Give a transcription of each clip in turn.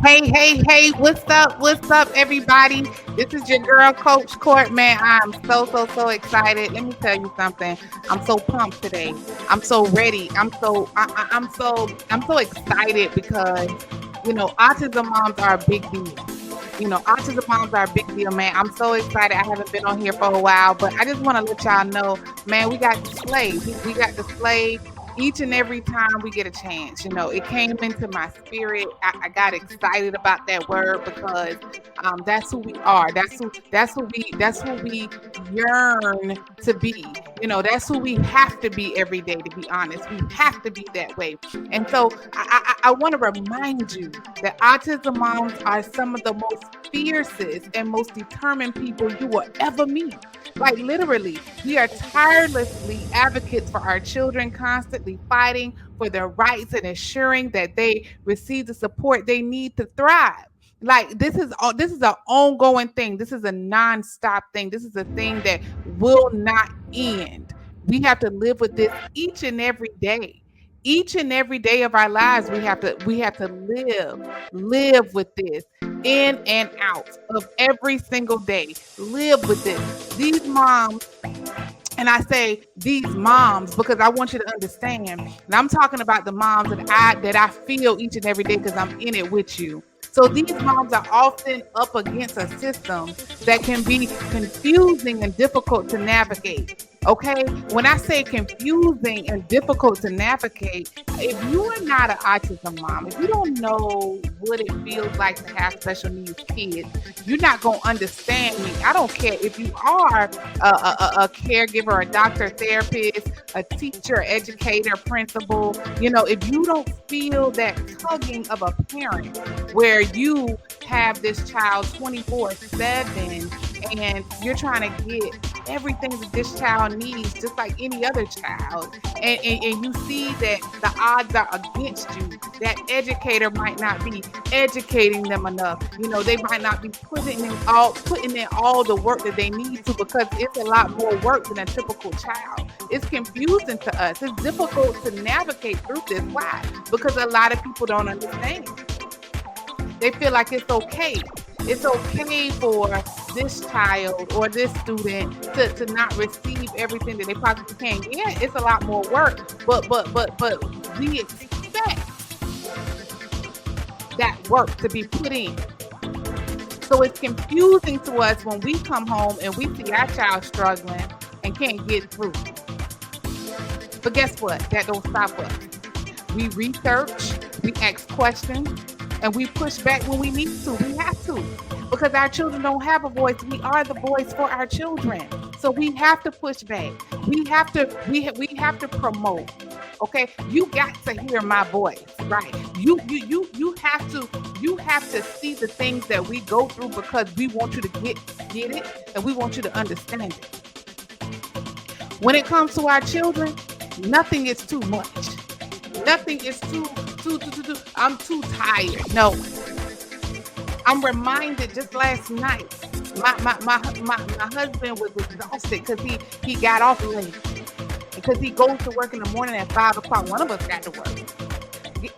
Hey, what's up? What's up, everybody? This is your girl, Coach Court. Man, I'm so excited. Let me tell you something. I'm so pumped today. I'm so ready. I'm so excited because autism moms are a big deal. Autism moms are a big deal, man. I'm so excited. I haven't been on here for a while, but I just want to let y'all know, man, we got to slay. We got to slay each and every time we get a chance. It came into my spirit. I got excited about that word because that's who we are. That's who we yearn to be. That's who we have to be every day, to be honest. We have to be that way. And so I want to remind you that autism moms are some of the most fiercest and most determined people you will ever meet. Like literally, we are tirelessly advocates for our children, constantly fighting for their rights and ensuring that they receive the support they need to thrive. Like this is an ongoing thing. This is a nonstop thing. This is a thing that will not end. We have to live with this each and every day. Each and every day of our lives, we have to live with this in and out of every single day. Live with this. These moms, and I say these moms because I want you to understand, and I'm talking about the moms that I feel each and every day because I'm in it with you. So these moms are often up against a system that can be confusing and difficult to navigate. Okay, when I say confusing and difficult to navigate, if you are not an autism mom, if you don't know what it feels like to have special needs kids, you're not going to understand me. I don't care if you are a caregiver, a doctor, therapist, a teacher, educator, principal. If you don't feel that tugging of a parent where you have this child 24/7 and you're trying to get everything that this child needs just like any other child, and you see that the odds are against you, that educator might not be educating them enough. They might not be putting in all the work that they need to, because it's a lot more work than a typical child. It's confusing to us. It's difficult to navigate through this. Why? Because a lot of people don't understand. They feel like it's okay. It's okay for this child or this student to not receive everything that they possibly can. Yeah, it's a lot more work, but we expect that work to be put in. So it's confusing to us when we come home and we see our child struggling and can't get through. But guess what? That don't stop us. We research, we ask questions, and we push back when we need to. We have to, because our children don't have a voice. We are the voice for our children. So we have to push back. We have to promote. Okay, you got to hear my voice, right? You have to see the things that we go through, because we want you to get it, and we want you to understand it. When it comes to our children, nothing is too much. Nothing is too. I'm too tired. No, I'm reminded just last night. My husband was exhausted because he got off late, because he goes to work in the morning at 5 o'clock. One of us got to work.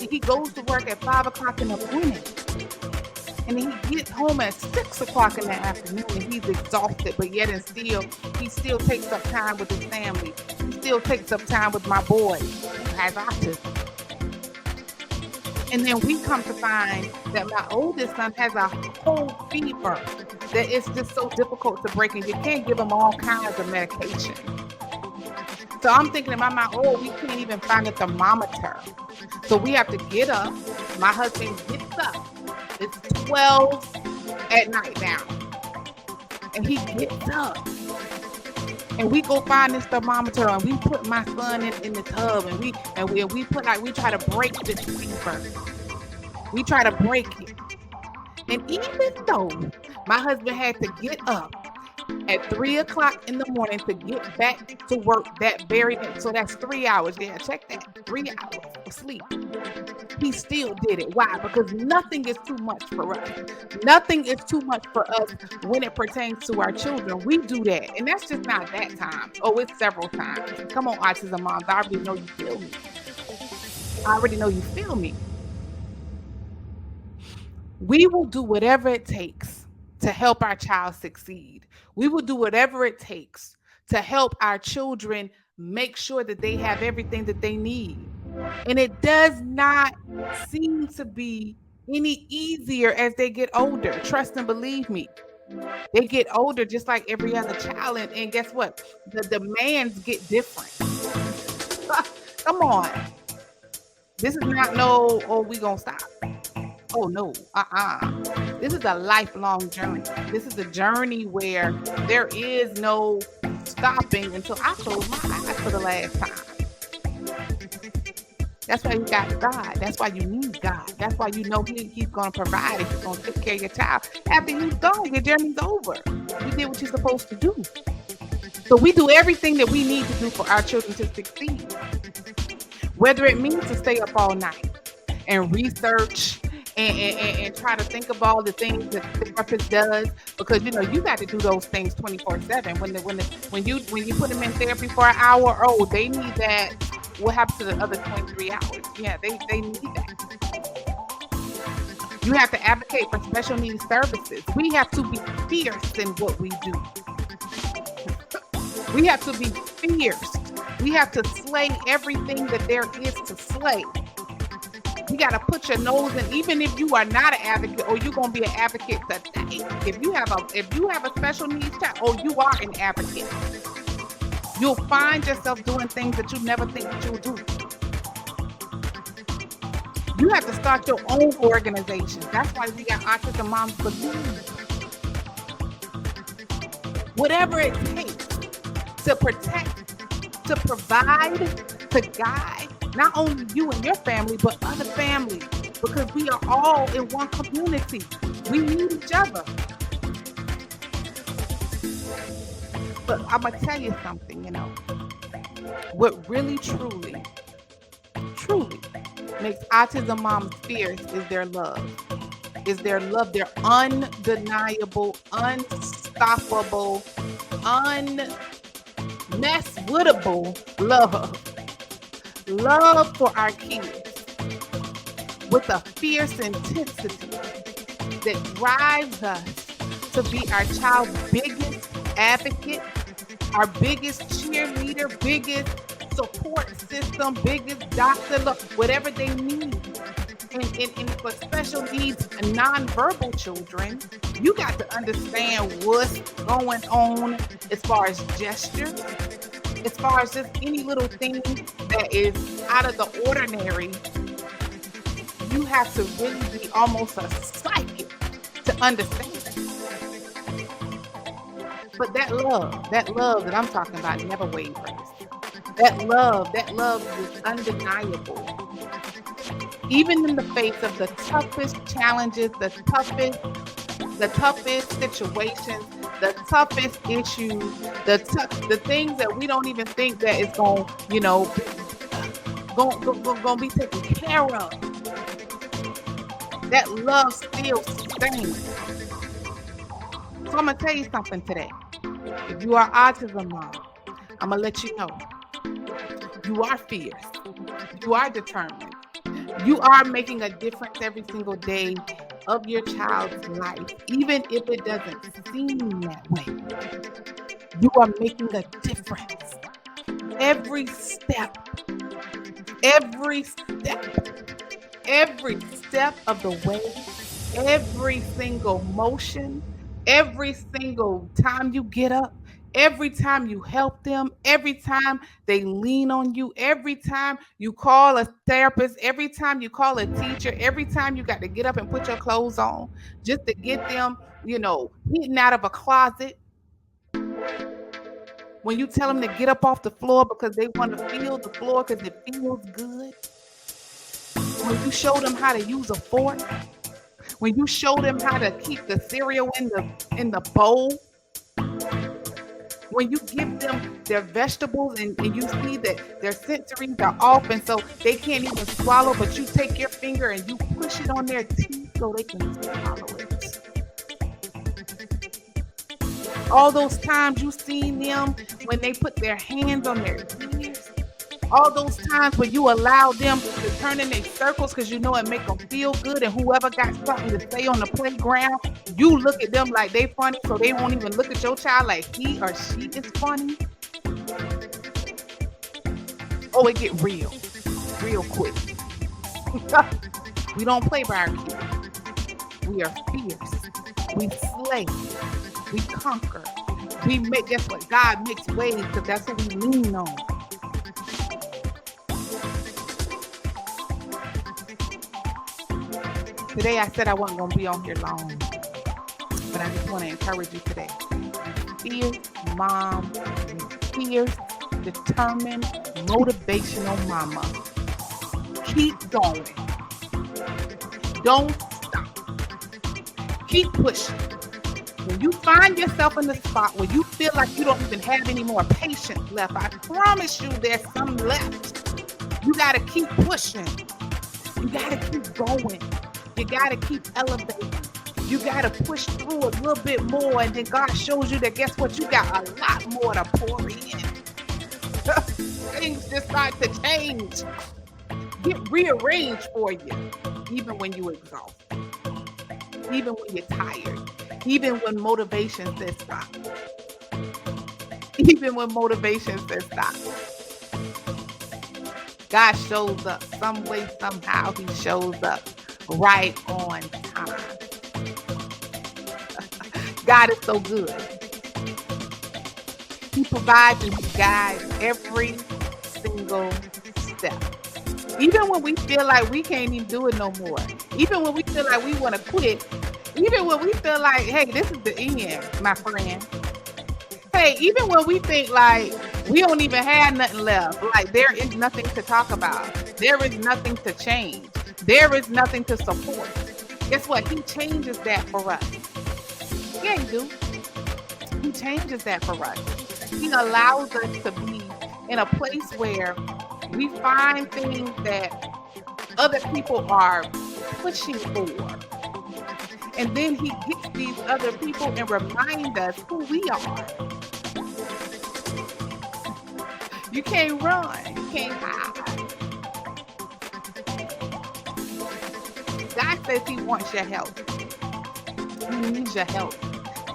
He goes to work at 5 o'clock in the morning, and he gets home at 6 o'clock in the afternoon, and he's exhausted. But yet and still, he still takes up time with his family. He still takes up time with my boy who has autism. And then we come to find that my oldest son has a whole fever that it's just so difficult to break, and you can't give him all kinds of medication. So I'm thinking about we can't even find a thermometer. So we have to get up. My husband gets up. It's 12 at night now. And he gets up. And we go find this thermometer, and we put my son in the tub, and we try to break this fever. We try to break it. And even though my husband had to get up at 3 o'clock in the morning to get back to work that very day, so that's 3 hours. Yeah, check that. 3 hours of sleep. He still did it. Why? Because nothing is too much for us. Nothing is too much for us when it pertains to our children. We do that. And that's just not that time. Oh, it's several times. Come on, autism moms. I already know you feel me. We will do whatever it takes to help our child succeed. We will do whatever it takes to help our children make sure that they have everything that they need. And it does not seem to be any easier as they get older. Trust and believe me. They get older just like every other child. And guess what? The demands get different. Come on. This is not no, oh, we gonna stop. Oh no, This is a lifelong journey. This is a journey where there is no stopping until I close my eyes for the last time. That's why you got God. That's why you need God. That's why you know He's gonna provide. He's gonna take care of your child. After He's gone, your journey's over. You did what you're supposed to do. So we do everything that we need to do for our children to succeed. Whether it means to stay up all night and research and try to think of all the things that the therapist does, because you know you got to do those things 24/7. When you put them in therapy for an hour, oh, they need that. What happens to the other 23 hours? Yeah, they need that. You have to advocate for special needs services. We have to be fierce in what we do. We have to be fierce. We have to slay everything that there is to slay. You got to put your nose in, even if you are not an advocate, or you're going to be an advocate today. If you have a special needs child, or you are an advocate, you'll find yourself doing things that you never think that you'll do. You have to start your own organization. That's why we got Autism Moms Believe. Whatever it takes to protect, to provide, to guide, not only you and your family, but other families, because we are all in one community. We need each other. But I'm going to tell you something, what really, truly makes Autism Moms fierce is their love. Their undeniable, unstoppable, unmesswittable love. Love for our kids with a fierce intensity that drives us to be our child's biggest advocate, our biggest cheerleader, biggest support system, biggest doctor, whatever they need. And for special needs and nonverbal children, you got to understand what's going on as far as gestures, as far as just any little thing that is out of the ordinary. You have to really be almost a psychic to understand. But that love that I'm talking about never wavers. That love is undeniable. Even in the face of the toughest challenges, the toughest situations, the toughest issues, the things that we don't even think that is going to be taken care of. That love still sustains. So I'm going to tell you something today. If you are Autism Mom, I'm going to let you know. You are fierce. You are determined. You are making a difference every single day of your child's life, even if it doesn't seem that way. You are making a difference. Every step of the way, every single motion, every single time you get up, every time you help them, every time they lean on you, every time you call a therapist, every time you call a teacher, every time you got to get up and put your clothes on just to get them, hitting out of a closet. When you tell them to get up off the floor because they want to feel the floor because it feels good. When you show them how to use a fork. When you show them how to keep the cereal in the bowl. When you give them their vegetables and you see that their sensories are off and so they can't even swallow, but you take your finger and you push it on their teeth so they can swallow it. All those times you've seen them when they put their hands on their ears All those times when you allow them to turn in their circles because you know it make them feel good, and whoever got something to say on the playground, you look at them like they funny, so they won't even look at your child like he or she is funny. Oh, it get real quick. We don't play by our kids. We are fierce. We slay. We conquer. We make, guess what? God makes ways because that's what we lean on. Today I said I wasn't going to be on here long, but I just want to encourage you today. Fierce mom, fierce, determined, motivational mama. Keep going. Don't stop. Keep pushing. When you find yourself in the spot where you feel like you don't even have any more patience left, I promise you there's some left. You got to keep pushing. You got to keep going. You got to keep elevating. You got to push through a little bit more, and then God shows you that, guess what? You got a lot more to pour in. Things just start to change. Get rearranged for you, even when you're exhausted, even when you're tired, even when motivation says stop. Even when motivation says stop. God shows up some way, somehow. He shows up right on time. God is so good. He provides and he guides every single step. Even when we feel like we can't even do it no more. Even when we feel like we want to quit. Even when we feel like, hey, this is the end, my friend. Hey, even when we think like we don't even have nothing left, like there is nothing to talk about. There is nothing to change. There is nothing to support. Guess what? He changes that for us. Yeah, he do. He changes that for us. He allows us to be in a place where we find things that other people are pushing for. And then he gets these other people and reminds us who we are. You can't run. You can't hide. God says he wants your help. He needs your help.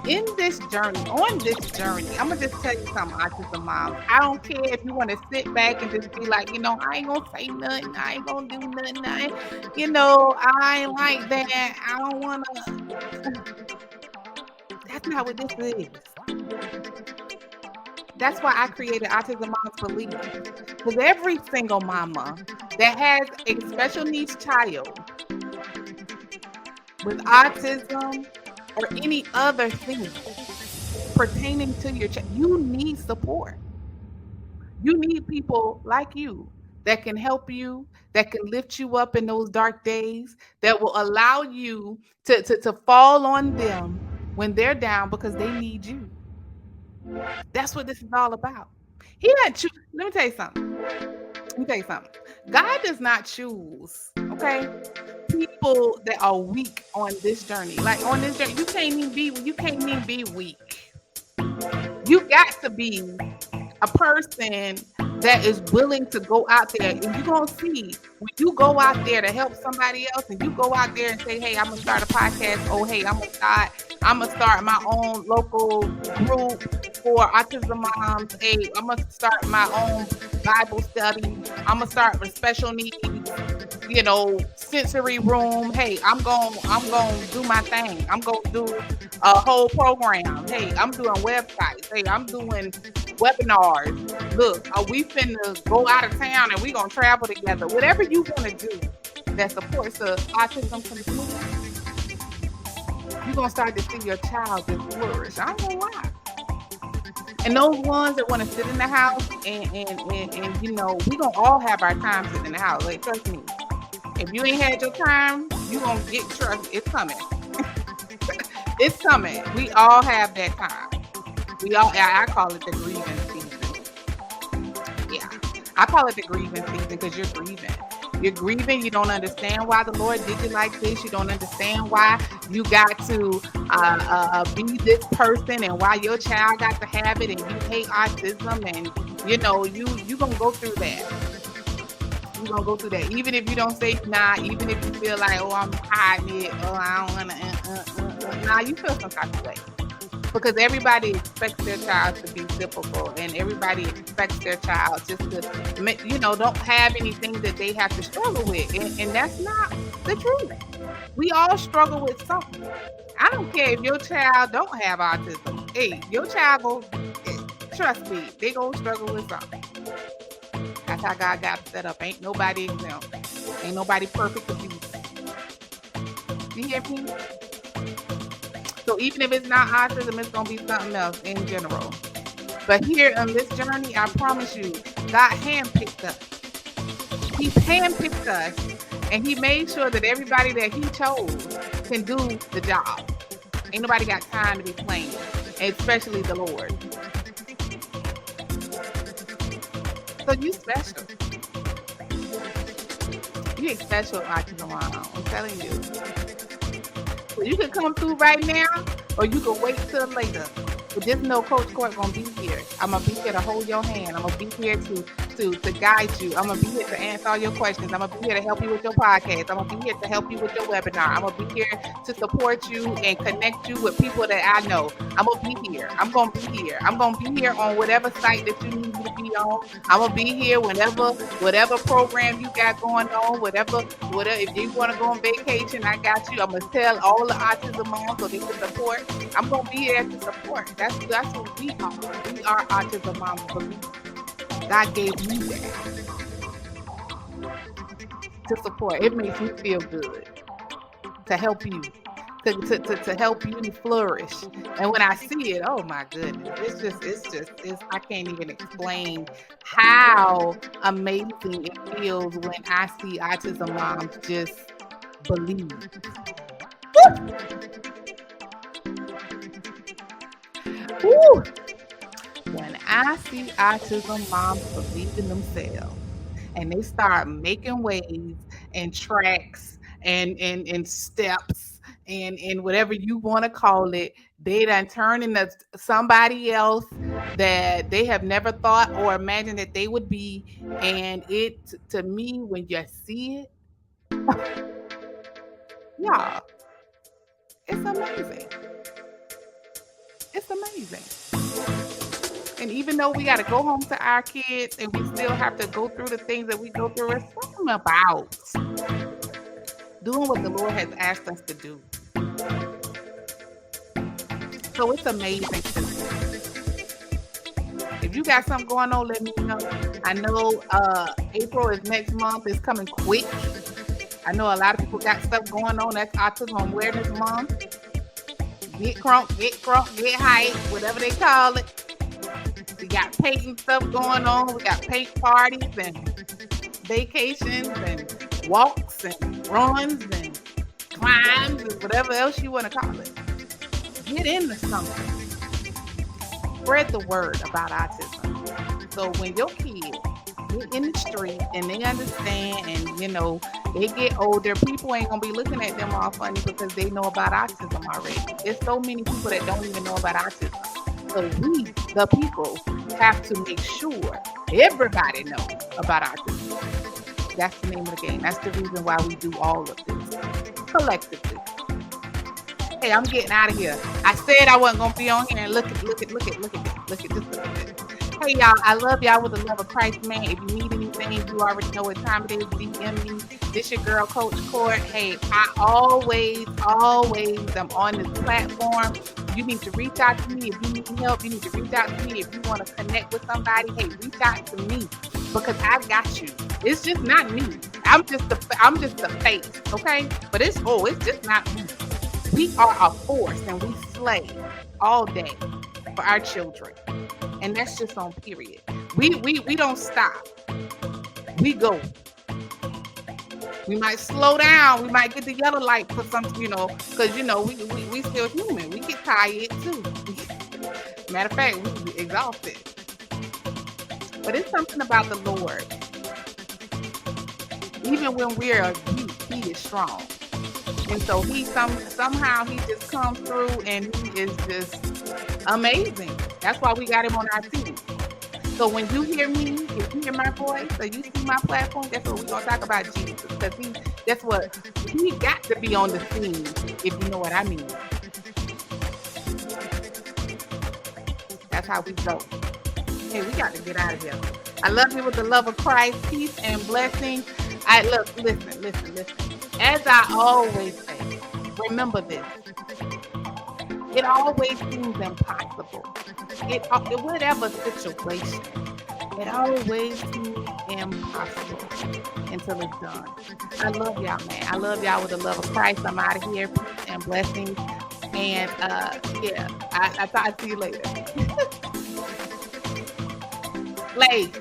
In this journey, on this journey, I'm going to just tell you something, autism moms. I don't care if you want to sit back and just be like, I ain't going to say nothing. I ain't going to do nothing. I ain't like that. I don't want to. That's not what this is. That's why I created Autism Moms Believe. Because every single mama that has a special needs child with autism or any other thing pertaining to your child, you need support. You need people like you that can help you, that can lift you up in those dark days, that will allow you to fall on them when they're down because they need you. That's what this is all about. Let me tell you something. God does not choose, okay, people that are weak on this journey. Like on this journey, you can't even be weak. You got to be a person that is willing to go out there, and you're going to see when you go out there to help somebody else, and you go out there and say, hey, I'm going to start a podcast. Oh, hey, I'm going to start my own local group for autism moms. Hey, I'm going to start my own Bible study. I'm going to start with special needs, sensory room. Hey, I'm going to do my thing. I'm going to do a whole program. Hey, I'm doing websites. Hey, I'm doing webinars. Look, we finna go out of town and we gonna travel together. Whatever you want to do that supports the autism community, you're gonna start to see your child just flourish. I don't know why. And those ones that want to sit in the house and we gonna all have our time sitting in the house. Like, trust me, if you ain't had your time, you gonna get trust. It's coming. It's coming. We all have that time. I call it the grieving season. Yeah, I call it the grieving season because you're grieving. You're grieving. You don't understand why the Lord did you like this. You don't understand why you got to be this person and why your child got to have it, and you hate autism and You gonna go through that. You're gonna go through that. Even if you don't say nah, even if you feel like, oh, I'm hiding it, oh, I don't wanna, nah, you feel some type of way. Because everybody expects their child to be typical, and everybody expects their child just to, don't have anything that they have to struggle with. And that's not the truth. We all struggle with something. I don't care if your child don't have autism. Hey, your child go, trust me, they gonna struggle with something. That's how God got set up. Ain't nobody exempt. Ain't nobody perfect to be. You hear me? So even if it's not autism, it's gonna be something else in general. But here on this journey, I promise you, God handpicked us. He handpicked us, and He made sure that everybody that He chose can do the job. Ain't nobody got time to be playing, especially the Lord. So you special. You ain't special, autism mom. I'm telling you. So you can come through right now, or you can wait till later. But just know Coach Court gonna be here. I'm gonna be here to hold your hand. I'm gonna be here to guide you. I'm gonna be here to answer all your questions. I'm gonna be here to help you with your podcast. I'm gonna be here to help you with your webinar. I'm gonna be here to support you and connect you with people that I know. I'm gonna be here. I'm gonna be here. I'm gonna be here on whatever site that you need me to be on. I'm gonna be here whatever program you got going on, whatever. If you want to go on vacation, I got you. I'm gonna tell all the autism moms so they can support. I'm gonna be here to support. That's what we are. We are autism moms. Believe. God gave me that to support. It makes me feel good to help you, to help you flourish. And when I see it, oh my goodness, it's I can't even explain how amazing it feels when I see autism moms just believe. Woo! When I see autism moms believe in themselves and they start making waves and tracks and steps and whatever you want to call it, they done turn into somebody else that they have never thought or imagined that they would be. And it, to me, when you see it, yeah, it's amazing. It's amazing. And even though we got to go home to our kids and we still have to go through the things that we go through, it's something about doing what the Lord has asked us to do. So it's amazing to me. If you got something going on, let me know. I know April is next month. It's coming quick. I know a lot of people got stuff going on. That's Autism Awareness Month. Get crunk, get hype, whatever they call it. We got painting stuff going on. We got paint parties and vacations and walks and runs and climbs and whatever else you want to call it. Get into something. Spread the word about autism. So when your kids get in the street and they understand and, they get older, people ain't going to be looking at them all funny because they know about autism already. There's so many people that don't even know about autism. So we, the people, have to make sure everybody knows about autism. That's the name of the game. That's the reason why we do all of this collectively. Hey, I'm getting out of here. I said I wasn't gonna be on here and look at this. Hey y'all, I love y'all with the love of Christ, man. If you need anything, you already know what time it is. DM me. This your girl, Coach Court. Hey, I always am on this platform. You need to reach out to me if you need help. You need to reach out to me if you want to connect with somebody. Hey, reach out to me because I got you. It's just not me. I'm just the face, okay? But it's just not me. We are a force and we slay all day for our children. And that's just on period. We don't stop. We go. We might slow down. We might get the yellow light for something, because, we still human. We get tired too. Matter of fact, we exhausted. But it's something about the Lord. Even when we're weak, He is strong. And so He somehow He just comes through and He is just amazing. That's why we got Him on our team. So when you hear me, if you hear my voice, or you see my platform, that's what we're gonna talk about Jesus. Because that's what he got to be on the scene, if you know what I mean. That's how we go. Hey, we got to get out of here. I love you with the love of Christ, peace and blessings. Listen. As I always say, remember this. It always seems impossible. Whatever situation, it always seems impossible until it's done. I love y'all, man. I love y'all with the love of Christ. I'm out of here. Peace and blessings. And yeah, I'll see you later. Lay.